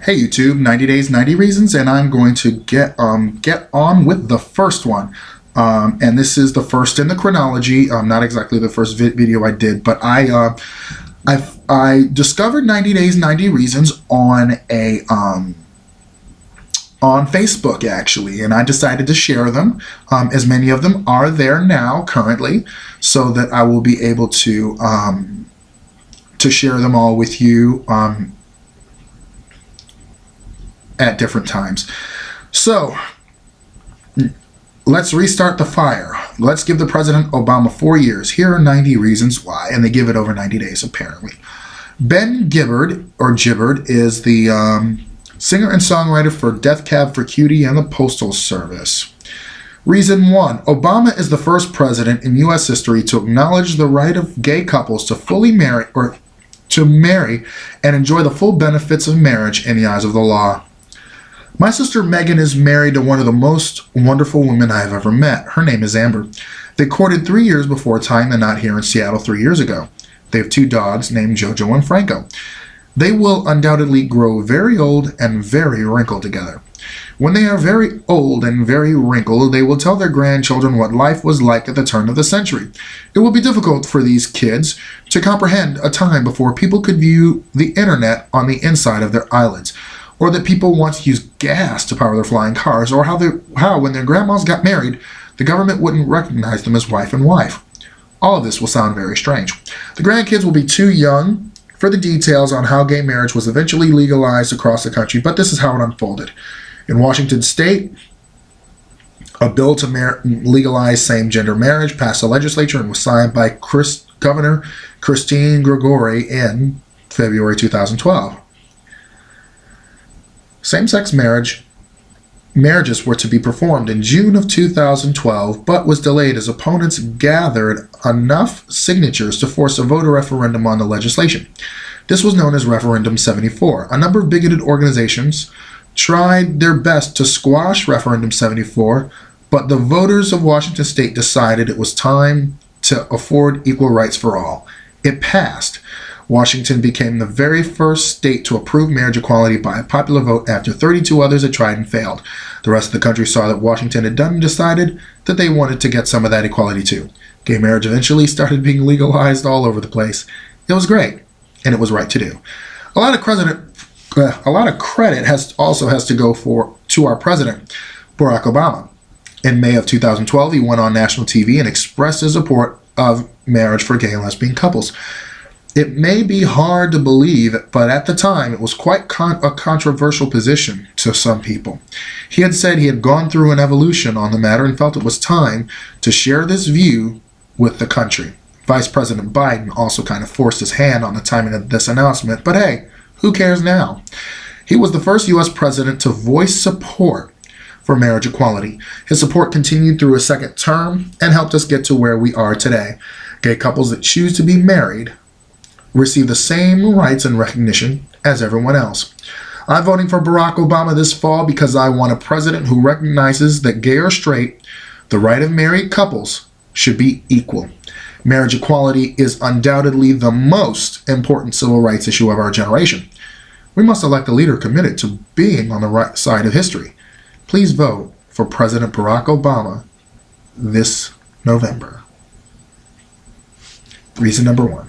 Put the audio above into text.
Hey YouTube, 90 Days, 90 Reasons, and I'm going to get on with the first one. And this is the first in the chronology, not exactly the first video I did, but I discovered 90 Days, 90 Reasons on on Facebook actually, and I decided to share them. As many of them are there now currently, so that I will be able to share them all with you at different times. So let's restart the fire. Let's give the President Obama 4 years. Here are 90 reasons why, and they give it over 90 days apparently. Ben Gibbard, or Gibbard, is the singer and songwriter for Death Cab for Cutie and the Postal Service. Reason 1. Obama is the first president in U.S. history to acknowledge the right of gay couples to fully marry and enjoy the full benefits of marriage in the eyes of the law. My sister Megan is married to one of the most wonderful women I have ever met. Her name is Amber. They courted 3 years before tying the knot here in Seattle 3 years ago. They have 2 dogs named Jojo and Franco. They will undoubtedly grow very old and very wrinkled together. When they are very old and very wrinkled, they will tell their grandchildren what life was like at the turn of the century. It will be difficult for these kids to comprehend a time before people could view the internet on the inside of their eyelids, or that people once used gas to power their flying cars, or how when their grandmas got married, the government wouldn't recognize them as wife and wife. All of this will sound very strange. The grandkids will be too young for the details on how gay marriage was eventually legalized across the country, but this is how it unfolded. In Washington State, a bill to legalize same-gender marriage passed the legislature and was signed by Governor Christine Gregoire in February 2012. Same-sex marriages were to be performed in June of 2012, but was delayed as opponents gathered enough signatures to force a voter referendum on the legislation. This was known as Referendum 74. A number of bigoted organizations tried their best to squash Referendum 74, but the voters of Washington State decided it was time to afford equal rights for all. It passed. Washington became the very first state to approve marriage equality by a popular vote after 32 others had tried and failed. The rest of the country saw that Washington had done and decided that they wanted to get some of that equality too. Gay marriage eventually started being legalized all over the place. It was great, and it was right to do. A lot of credit has to go to our president, Barack Obama. In May of 2012, he went on national TV and expressed his support of marriage for gay and lesbian couples. It may be hard to believe, but at the time, it was quite a controversial position to some people. He had said he had gone through an evolution on the matter and felt it was time to share this view with the country. Vice President Biden also kind of forced his hand on the timing of this announcement, but hey, who cares now? He was the first U.S. president to voice support for marriage equality. His support continued through his second term and helped us get to where we are today. Gay couples that choose to be married receive the same rights and recognition as everyone else. I'm voting for Barack Obama this fall because I want a president who recognizes that gay or straight, the right of married couples should be equal. Marriage equality is undoubtedly the most important civil rights issue of our generation. We must elect a leader committed to being on the right side of history. Please vote for President Barack Obama this November. Reason number 1.